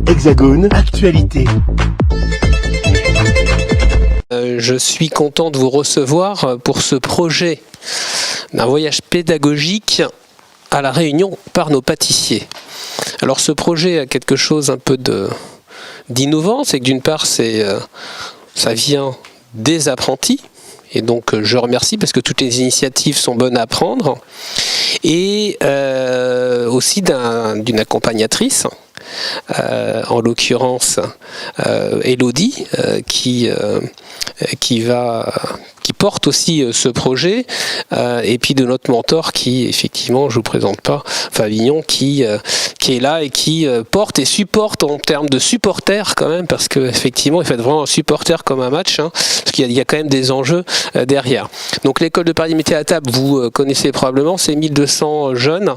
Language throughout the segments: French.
Hexagone, actualité. Je suis content de vous recevoir pour ce projet d'un voyage pédagogique à La Réunion par nos pâtissiers. Alors ce projet a quelque chose un peu d'innovant, c'est que d'une part ça vient des apprentis, et donc je remercie parce que toutes les initiatives sont bonnes à prendre, et aussi d'une accompagnatrice, en l'occurrence Elodie, qui porte aussi ce projet, et puis de notre mentor qui, effectivement, je ne vous présente pas, Favignon, qui est là et qui porte et supporte en termes de supporters quand même, parce qu'effectivement, il faut être vraiment un supporter comme un match, parce qu'il y a quand même des enjeux derrière. Donc l'école de Paris Métiers à table, vous connaissez probablement, c'est 1200 jeunes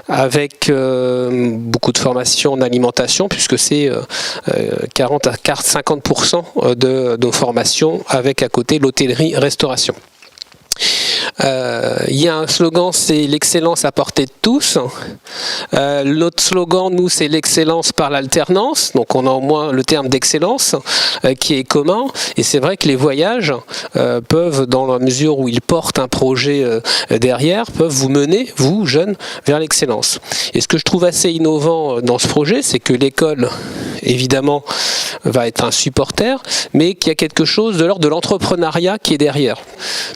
avec beaucoup de formation en alimentation, puisque c'est 40 à 50% de nos formations, avec à côté l'hôtellerie-restauration. Il y a un slogan, c'est l'excellence à portée de tous. L'autre slogan, nous, c'est l'excellence par l'alternance. Donc on a au moins le terme d'excellence qui est commun. Et c'est vrai que les voyages peuvent, dans la mesure où ils portent un projet derrière, peuvent vous mener, vous, jeunes, vers l'excellence. Et ce que je trouve assez innovant dans ce projet, c'est que l'école, évidemment, va être un supporter, mais qu'il y a quelque chose de l'ordre de l'entrepreneuriat qui est derrière.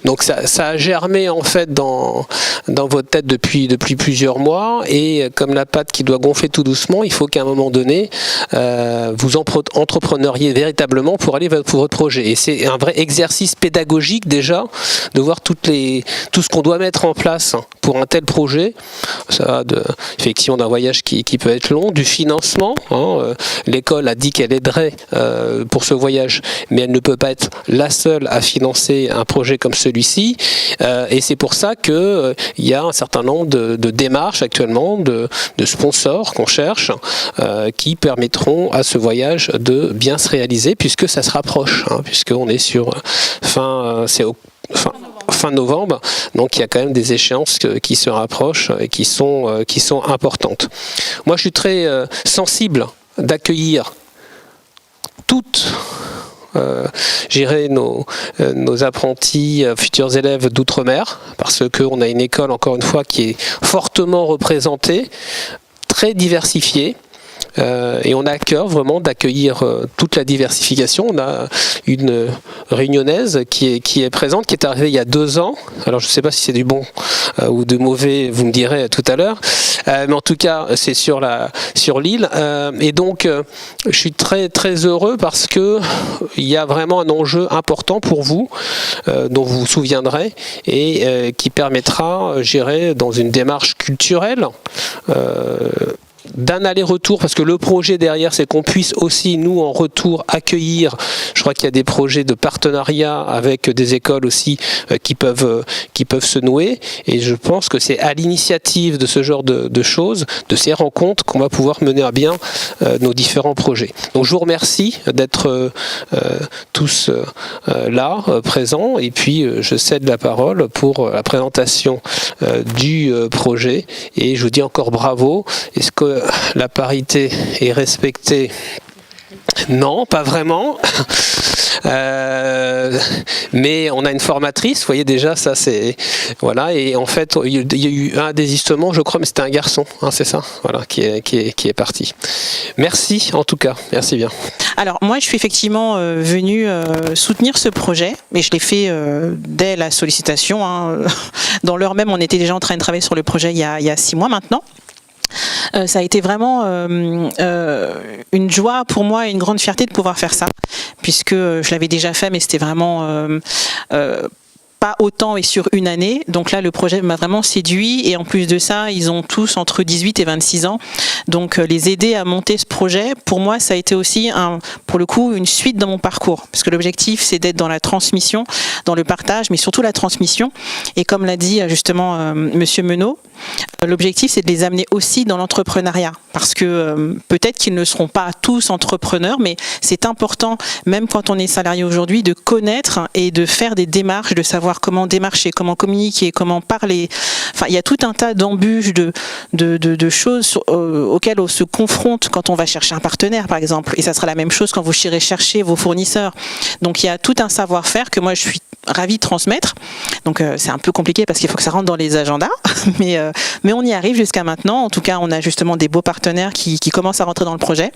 Donc ça a germé en fait dans votre tête depuis plusieurs mois, et comme la pâte qui doit gonfler tout doucement, il faut qu'à un moment donné vous entrepreneuriez véritablement pour aller pour votre projet. Et c'est un vrai exercice pédagogique déjà de voir tout ce qu'on doit mettre en place pour un tel projet. Ça va effectivement d'un voyage qui peut être long, du financement. L'école a dit qu'elle aiderait pour ce voyage, mais elle ne peut pas être la seule à financer un projet comme celui-ci, et c'est pour ça qu'il y a un certain nombre de démarches actuellement, de sponsors qu'on cherche, qui permettront à ce voyage de bien se réaliser, puisque ça se rapproche, puisqu'on est sur fin novembre, donc il y a quand même des échéances qui se rapprochent et qui sont importantes. Moi je suis très sensible d'accueillir toutes nos apprentis, futurs élèves d'outre-mer, parce qu'on a une école, encore une fois, qui est fortement représentée, très diversifiée. Et on a à cœur vraiment d'accueillir toute la diversification. On a une réunionnaise qui est présente, qui est arrivée il y a 2 ans. Alors je ne sais pas si c'est du bon ou de mauvais, vous me direz tout à l'heure. Mais en tout cas, c'est sur l'île. Et donc, je suis très très heureux parce que il y a vraiment un enjeu important pour vous, dont vous vous souviendrez, et qui permettra, j'irai dans une démarche culturelle, d'un aller-retour, parce que le projet derrière, c'est qu'on puisse aussi, nous, en retour, accueillir, je crois qu'il y a des projets de partenariat avec des écoles aussi qui peuvent se nouer, et je pense que c'est à l'initiative de ce genre de choses, de ces rencontres, qu'on va pouvoir mener à bien nos différents projets. Donc je vous remercie d'être tous là, présents, et puis je cède la parole pour la présentation du projet, et je vous dis encore bravo. Est-ce que la parité est respectée? Non, pas vraiment. Mais on a une formatrice, vous voyez déjà, ça c'est... Voilà, et en fait, il y a eu un désistement, je crois, mais c'était un garçon, c'est ça, voilà, qui est parti. Merci en tout cas, merci bien. Alors moi je suis effectivement venue soutenir ce projet, mais je l'ai fait dès la sollicitation. Dans l'heure même, on était déjà en train de travailler sur le projet il y a 6 mois maintenant. Ça a été vraiment une joie pour moi et une grande fierté de pouvoir faire ça, puisque je l'avais déjà fait, mais c'était vraiment pas autant et sur une année. Donc là, le projet m'a vraiment séduit, et en plus de ça, ils ont tous entre 18 et 26 ans. Donc les aider à monter ce projet, pour moi, ça a été aussi, pour le coup, une suite dans mon parcours. Parce que l'objectif, c'est d'être dans la transmission, dans le partage, mais surtout la transmission. Et comme l'a dit justement Monsieur Menot, l'objectif, c'est de les amener aussi dans l'entrepreneuriat. Parce que peut-être qu'ils ne seront pas tous entrepreneurs, mais c'est important, même quand on est salarié aujourd'hui, de connaître et de faire des démarches, de savoir savoir comment démarcher, comment communiquer, comment parler. Enfin, il y a tout un tas d'embûches, de choses auxquelles on se confronte quand on va chercher un partenaire, par exemple. Et ça sera la même chose quand vous irez chercher vos fournisseurs. Donc, il y a tout un savoir-faire que moi, je suis ravie de transmettre. Donc, c'est un peu compliqué parce qu'il faut que ça rentre dans les agendas. Mais on y arrive jusqu'à maintenant. En tout cas, on a justement des beaux partenaires qui commencent à rentrer dans le projet,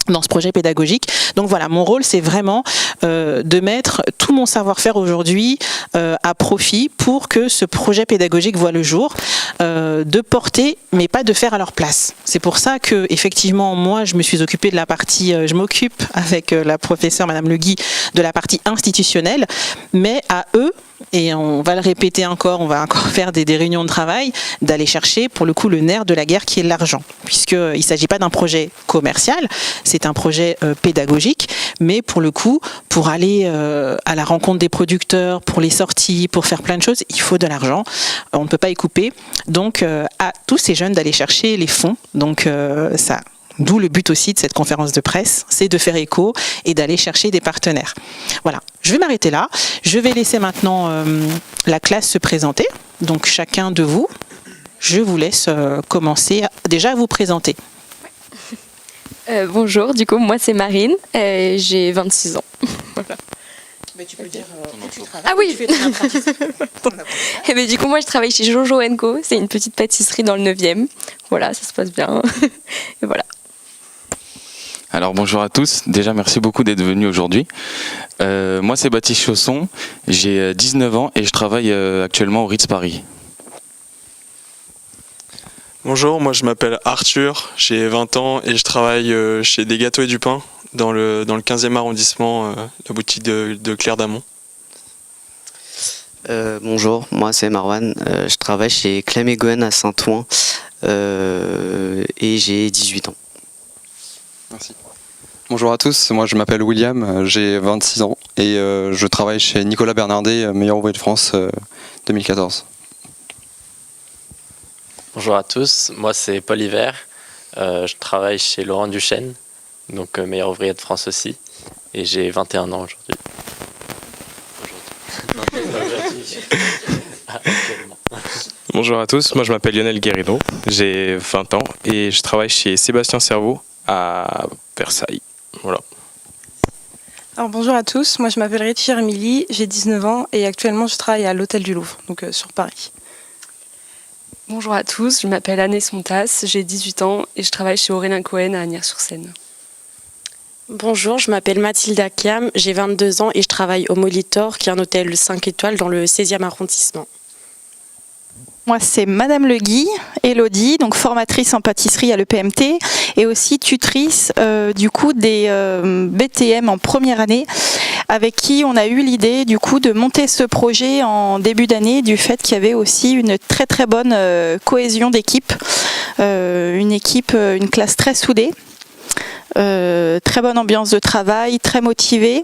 dans ce projet pédagogique. Donc voilà, mon rôle, c'est vraiment de mettre tout mon savoir-faire aujourd'hui à profit pour que ce projet pédagogique voit le jour, de porter, mais pas de faire à leur place. C'est pour ça que, effectivement, moi, je me suis occupée de la partie, je m'occupe avec la professeure Madame Le Guy de la partie institutionnelle, mais à eux, et on va le répéter encore, on va encore faire des réunions de travail, d'aller chercher pour le coup le nerf de la guerre qui est l'argent. Puisqu'il ne s'agit pas d'un projet commercial, c'est un projet pédagogique, mais pour le coup, pour aller à la rencontre des producteurs, pour les sorties, pour faire plein de choses, il faut de l'argent. On ne peut pas y couper. Donc à tous ces jeunes d'aller chercher les fonds. Donc ça. D'où le but aussi de cette conférence de presse, c'est de faire écho et d'aller chercher des partenaires. Voilà, je vais m'arrêter là. Je vais laisser maintenant la classe se présenter. Donc chacun de vous, je vous laisse commencer déjà à vous présenter. Bonjour, du coup, moi c'est Marine, j'ai 26 ans. Voilà. Mais tu peux dire où tu travailles. Ah oui. Tu fais ton apprentissage. Et ben, du coup, moi je travaille chez Jojo & Co, c'est une petite pâtisserie dans le 9e. Voilà, ça se passe bien. Et voilà. Alors bonjour à tous, déjà merci beaucoup d'être venus aujourd'hui. Moi c'est Baptiste Chausson, j'ai 19 ans et je travaille actuellement au Ritz Paris. Bonjour, moi je m'appelle Arthur, j'ai 20 ans et je travaille chez Des Gâteaux et du Pain dans le 15e arrondissement, la boutique de Claire d'Amont. Bonjour, moi c'est Marwan, je travaille chez Clem et Gouen à Saint-Ouen et j'ai 18 ans. Merci. Bonjour à tous, moi je m'appelle William, j'ai 26 ans et je travaille chez Nicolas Bernardet, meilleur ouvrier de France 2014. Bonjour à tous, moi c'est Paul Hiver, je travaille chez Laurent Duchesne, donc meilleur ouvrier de France aussi, et j'ai 21 ans aujourd'hui. Bonjour à tous, moi je m'appelle Lionel Guérido, j'ai 20 ans et je travaille chez Sébastien Cerveau à Versailles. Voilà. Alors bonjour à tous, moi je m'appelle Richard Emily, j'ai 19 ans et actuellement je travaille à l'Hôtel du Louvre, donc sur Paris. Bonjour à tous, je m'appelle Anne Sontas, j'ai 18 ans et je travaille chez Aurélien Cohen à Agnières-sur-Seine. Bonjour, je m'appelle Mathilde Akiam, j'ai 22 ans et je travaille au Molitor, qui est un hôtel 5 étoiles dans le 16e arrondissement. Moi, c'est Madame Le Guy, Élodie, donc formatrice en pâtisserie à l'EPMT et aussi tutrice du coup des BTM en première année, avec qui on a eu l'idée du coup de monter ce projet en début d'année du fait qu'il y avait aussi une très très bonne cohésion d'équipe, une classe très soudée, très bonne ambiance de travail, très motivée.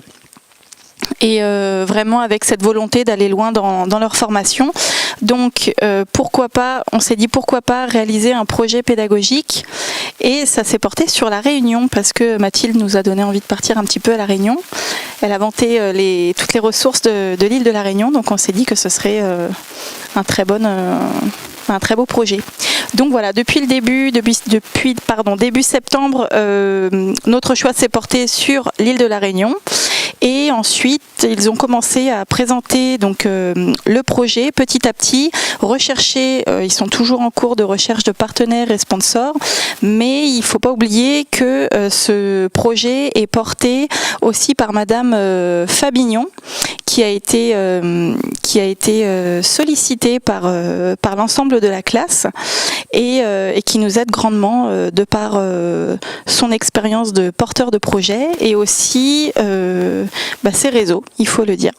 Et vraiment avec cette volonté d'aller loin dans leur formation. Donc on s'est dit pourquoi pas réaliser un projet pédagogique, et ça s'est porté sur la Réunion parce que Mathilde nous a donné envie de partir un petit peu à la Réunion. Elle a vanté toutes les ressources de l'île de la Réunion, donc on s'est dit que ce serait un très beau projet. Donc voilà, depuis début septembre, notre choix s'est porté sur l'île de la Réunion. Et ensuite, ils ont commencé à présenter donc le projet petit à petit, rechercher. Ils sont toujours en cours de recherche de partenaires et sponsors, mais il ne faut pas oublier que ce projet est porté aussi par Madame Fabignon, qui a été sollicitée par l'ensemble de la classe et qui nous aide grandement de par son expérience de porteur de projet et aussi ses réseaux, il faut le dire.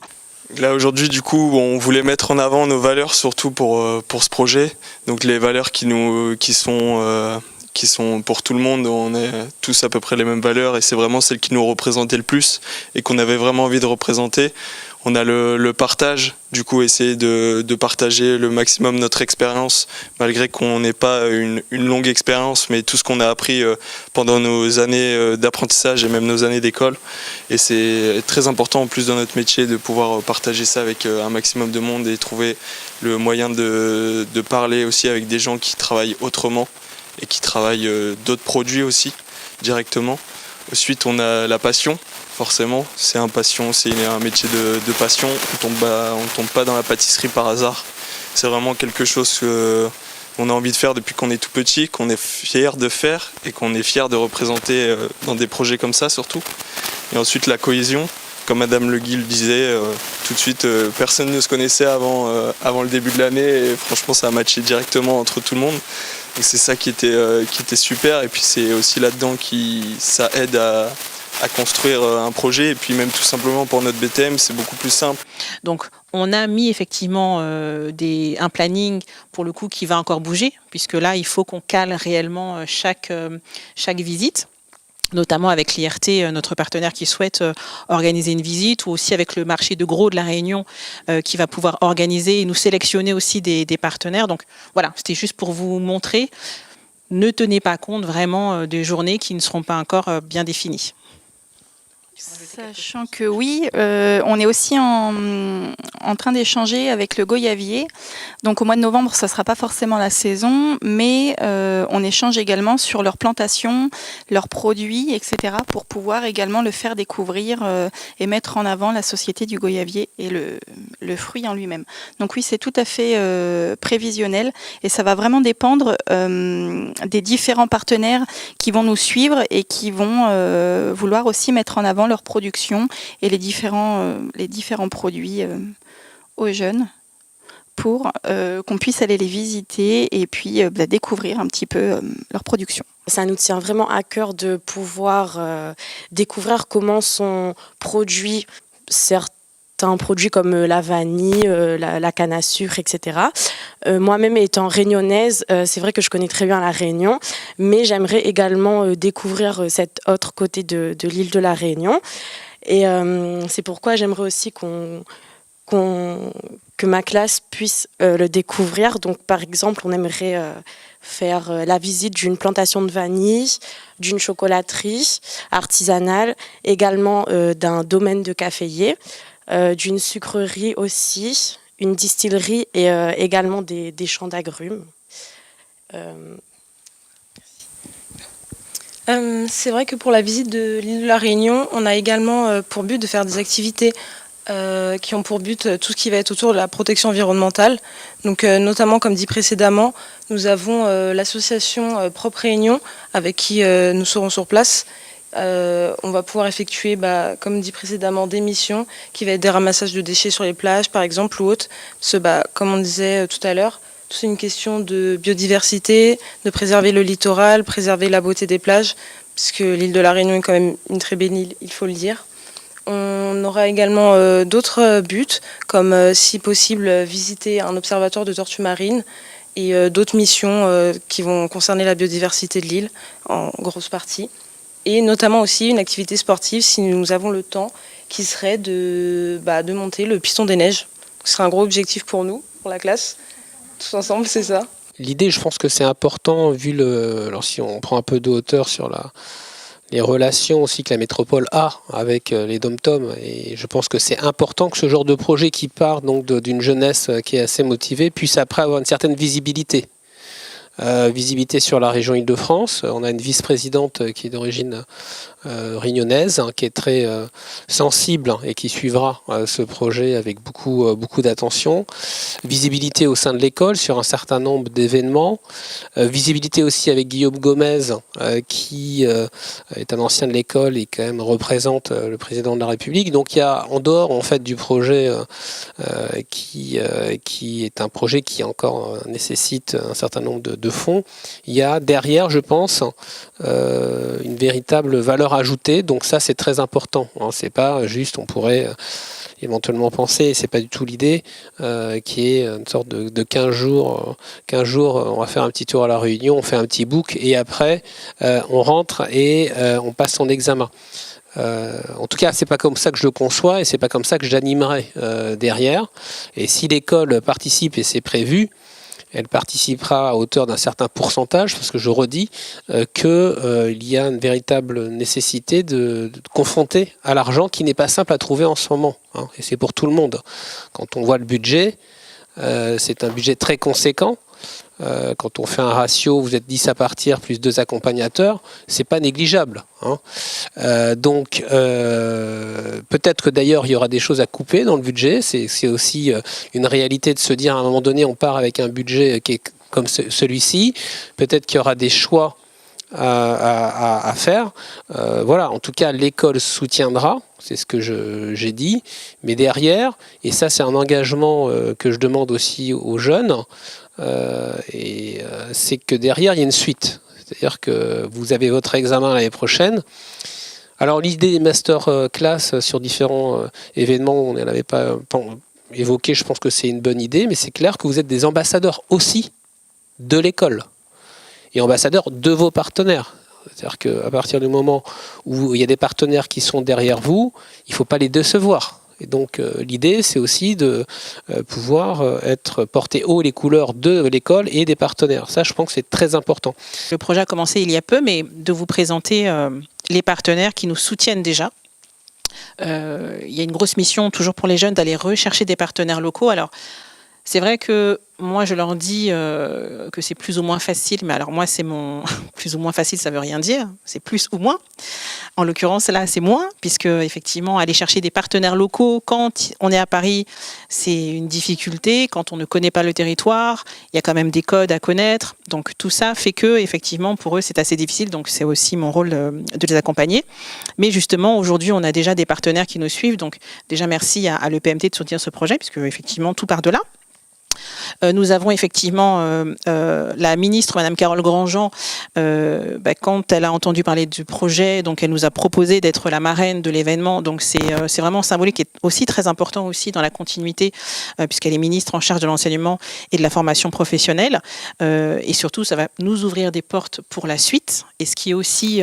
Là aujourd'hui du coup on voulait mettre en avant nos valeurs surtout pour ce projet, donc les valeurs qui sont pour tout le monde, on est tous à peu près les mêmes valeurs et c'est vraiment celles qui nous représentaient le plus et qu'on avait vraiment envie de représenter. On a le partage, du coup essayer de partager le maximum notre expérience, malgré qu'on n'ait pas une longue expérience, mais tout ce qu'on a appris pendant nos années d'apprentissage et même nos années d'école. Et c'est très important en plus dans notre métier de pouvoir partager ça avec un maximum de monde et trouver le moyen de parler aussi avec des gens qui travaillent autrement et qui travaillent d'autres produits aussi directement. Ensuite on a la passion. Forcément, c'est un métier de passion. On tombe pas dans la pâtisserie par hasard. C'est vraiment quelque chose qu'on a envie de faire depuis qu'on est tout petit, qu'on est fier de faire et qu'on est fier de représenter dans des projets comme ça surtout. Et ensuite la cohésion, comme Madame Le Guy le disait, tout de suite personne ne se connaissait avant le début de l'année et franchement ça a matché directement entre tout le monde. Donc c'est ça qui était super et puis c'est aussi là-dedans ça aide à construire un projet et puis même tout simplement pour notre BTM c'est beaucoup plus simple. Donc on a mis effectivement un planning pour le coup qui va encore bouger puisque là il faut qu'on cale réellement chaque visite, notamment avec l'IRT, notre partenaire qui souhaite organiser une visite, ou aussi avec le marché de gros de la Réunion qui va pouvoir organiser et nous sélectionner aussi des partenaires. Donc voilà, c'était juste pour vous montrer, ne tenez pas compte vraiment des journées qui ne seront pas encore bien définies. Sachant que oui, on est aussi en train d'échanger avec le goyavier. Donc au mois de novembre, ça ne sera pas forcément la saison, mais on échange également sur leurs plantations, leurs produits, etc. pour pouvoir également le faire découvrir et mettre en avant la société du goyavier et le fruit en lui-même. Donc oui, c'est tout à fait prévisionnel et ça va vraiment dépendre des différents partenaires qui vont nous suivre et qui vont vouloir aussi mettre en avant leur production et les différents produits aux jeunes pour qu'on puisse aller les visiter et puis découvrir un petit peu leur production. Ça nous tient vraiment à cœur de pouvoir découvrir comment sont produits certains produits comme la vanille, la canne à sucre, etc. Moi-même étant réunionnaise, c'est vrai que je connais très bien la Réunion, mais j'aimerais également découvrir cet autre côté de l'île de la Réunion. Et c'est pourquoi j'aimerais aussi que ma classe puisse le découvrir. Donc par exemple, on aimerait faire la visite d'une plantation de vanille, d'une chocolaterie artisanale, également d'un domaine de caféier, d'une sucrerie aussi, une distillerie et également des champs d'agrumes. C'est vrai que pour la visite de l'île de la Réunion, on a également pour but de faire des activités qui ont pour but tout ce qui va être autour de la protection environnementale. Donc notamment, comme dit précédemment, nous avons l'association Propre Réunion avec qui nous serons sur place. On va pouvoir effectuer, comme dit précédemment, des missions qui va être des ramassages de déchets sur les plages, par exemple, ou autres. Comme on disait tout à l'heure, c'est une question de biodiversité, de préserver le littoral, préserver la beauté des plages, puisque l'île de la Réunion est quand même une très belle île, il faut le dire. On aura également d'autres buts, comme si possible visiter un observatoire de tortues marines et d'autres missions qui vont concerner la biodiversité de l'île, en grosse partie. Et notamment aussi une activité sportive, si nous avons le temps, qui serait de monter le piston des neiges. Ce serait un gros objectif pour nous, pour la classe. Tous ensemble, c'est ça. L'idée, je pense que c'est important, alors si on prend un peu de hauteur sur les relations aussi que la métropole a avec les dom-toms, et je pense que c'est important que ce genre de projet qui part donc d'une jeunesse qui est assez motivée puisse après avoir une certaine visibilité. Visibilité sur la région Île-de-France. On a une vice-présidente qui est d'origine réunionnaise, qui est très sensible et qui suivra ce projet avec beaucoup d'attention. Visibilité au sein de l'école sur un certain nombre d'événements. Visibilité aussi avec Guillaume Gomez, qui est un ancien de l'école et quand même représente le président de la République. Donc il y a en dehors en fait du projet qui est un projet qui encore nécessite un certain nombre de fonds, il y a derrière, je pense, une véritable valeur ajoutée. Donc ça, c'est très important. C'est pas juste, on pourrait éventuellement penser, c'est pas du tout l'idée, qui est une sorte de 15 jours. 15 jours, on va faire un petit tour à la Réunion, on fait un petit book et après on rentre et on passe son examen. En tout cas, c'est pas comme ça que je le conçois et c'est pas comme ça que j'animerai derrière. Et si l'école participe, et c'est prévu, elle participera à hauteur d'un certain pourcentage, parce que je redis qu'il y a une véritable nécessité de confronter à l'argent qui n'est pas simple à trouver en ce moment. Hein, et c'est pour tout le monde. Quand on voit le budget, c'est un budget très conséquent. Quand on fait un ratio, vous êtes 10 à partir, plus 2 accompagnateurs, c'est pas négligeable. Hein. Donc, peut-être que d'ailleurs, il y aura des choses à couper dans le budget. C'est aussi une réalité de se dire, à un moment donné, on part avec un budget qui est comme celui-ci. Peut-être qu'il y aura des choix à faire. Voilà, en tout cas, l'école soutiendra, c'est ce que j'ai dit. Mais derrière, et ça, c'est un engagement que je demande aussi aux jeunes, c'est que derrière, il y a une suite. C'est-à-dire que vous avez votre examen l'année prochaine. Alors, l'idée des masterclass sur différents événements, on n'en avait pas évoqué, je pense que c'est une bonne idée, mais c'est clair que vous êtes des ambassadeurs aussi de l'école et ambassadeurs de vos partenaires. C'est-à-dire qu'à partir du moment où il y a des partenaires qui sont derrière vous, il ne faut pas les décevoir. Et donc l'idée, c'est aussi de pouvoir être porté haut les couleurs de l'école et des partenaires. Ça, je pense que c'est très important. Le projet a commencé il y a peu, mais de vous présenter les partenaires qui nous soutiennent déjà. Il y a une grosse mission, toujours pour les jeunes, d'aller rechercher des partenaires locaux. Alors, c'est vrai que moi, je leur dis que c'est plus ou moins facile, mais alors moi, c'est mon plus ou moins facile, ça veut rien dire, c'est plus ou moins. En l'occurrence, là, c'est moins, puisque effectivement, aller chercher des partenaires locaux quand on est à Paris, c'est une difficulté. Quand on ne connaît pas le territoire, il y a quand même des codes à connaître. Donc tout ça fait que, effectivement, pour eux, c'est assez difficile. Donc c'est aussi mon rôle de les accompagner. Mais justement, aujourd'hui, on a déjà des partenaires qui nous suivent. Donc déjà, merci à l'EPMT de soutenir ce projet, puisque effectivement, tout part de là. Nous avons effectivement la ministre, Madame Carole Grandjean, quand elle a entendu parler du projet, donc elle nous a proposé d'être la marraine de l'événement. Donc c'est vraiment symbolique et aussi très important aussi dans la continuité, puisqu'elle est ministre en charge de l'enseignement et de la formation professionnelle. Et surtout, ça va nous ouvrir des portes pour la suite. Et ce qui est aussi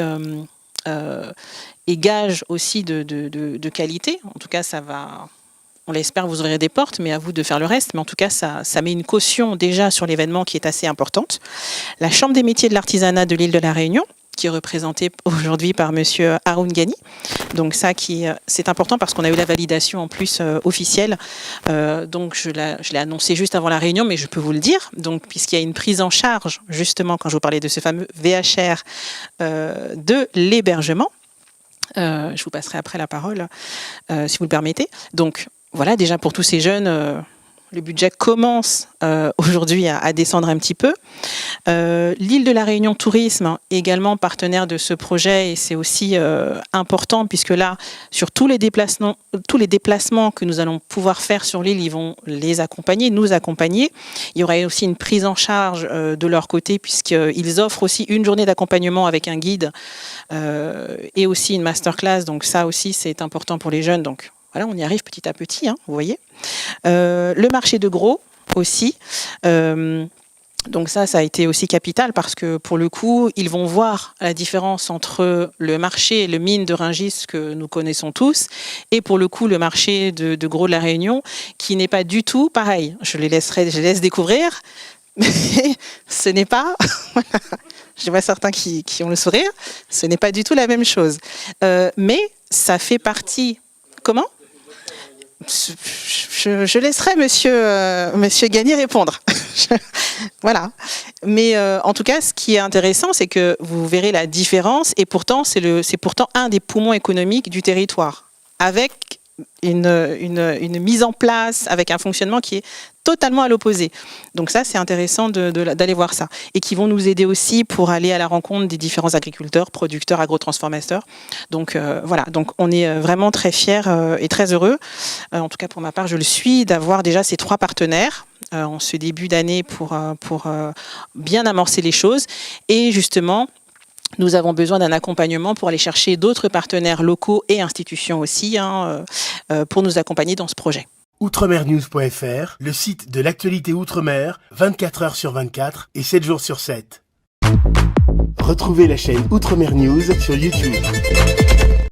est gage aussi de qualité. En tout cas, ça va... On l'espère, vous ouvrirez des portes, mais à vous de faire le reste. Mais en tout cas, ça met une caution déjà sur l'événement qui est assez importante. La Chambre des métiers de l'artisanat de l'île de la Réunion, qui est représentée aujourd'hui par monsieur Haroun Ghani. Donc ça, c'est important parce qu'on a eu la validation en plus officielle. Donc je l'ai annoncé juste avant la réunion, mais je peux vous le dire. Donc puisqu'il y a une prise en charge, justement, quand je vous parlais de ce fameux VHR de l'hébergement. Je vous passerai après la parole, si vous le permettez. Donc, voilà, déjà pour tous ces jeunes, le budget commence aujourd'hui à descendre un petit peu. L'île de la Réunion Tourisme est également partenaire de ce projet et c'est aussi important puisque là, sur tous les déplacements que nous allons pouvoir faire sur l'île, ils vont les accompagner, nous accompagner. Il y aura aussi une prise en charge de leur côté puisqu'ils offrent aussi une journée d'accompagnement avec un guide et aussi une masterclass. Donc ça aussi, c'est important pour les jeunes. Donc voilà, on y arrive petit à petit, hein, vous voyez. Le marché de gros aussi. Donc ça a été aussi capital parce que pour le coup, ils vont voir la différence entre le marché et le mine de Rungis que nous connaissons tous et pour le coup le marché de gros de la Réunion qui n'est pas du tout pareil. Je les laisse découvrir, mais ce n'est pas... Je vois certains qui ont le sourire. Ce n'est pas du tout la même chose. Mais ça fait partie... Comment ? Je laisserai monsieur Ghani répondre. Voilà. Mais en tout cas, ce qui est intéressant, c'est que vous verrez la différence et pourtant, c'est pourtant un des poumons économiques du territoire avec une mise en place, avec un fonctionnement qui est totalement à l'opposé. Donc ça, c'est intéressant d'aller voir ça. Et qui vont nous aider aussi pour aller à la rencontre des différents agriculteurs, producteurs, agrotransformateurs. Donc voilà, donc on est vraiment très fiers et très heureux. En tout cas, pour ma part, je le suis, d'avoir déjà ces 3 partenaires en ce début d'année pour bien amorcer les choses. Et justement, nous avons besoin d'un accompagnement pour aller chercher d'autres partenaires locaux et institutions aussi pour nous accompagner dans ce projet. Outremernews.fr, le site de l'actualité Outre-mer, 24 heures sur 24 et 7 jours sur 7. Retrouvez la chaîne Outremer News sur YouTube.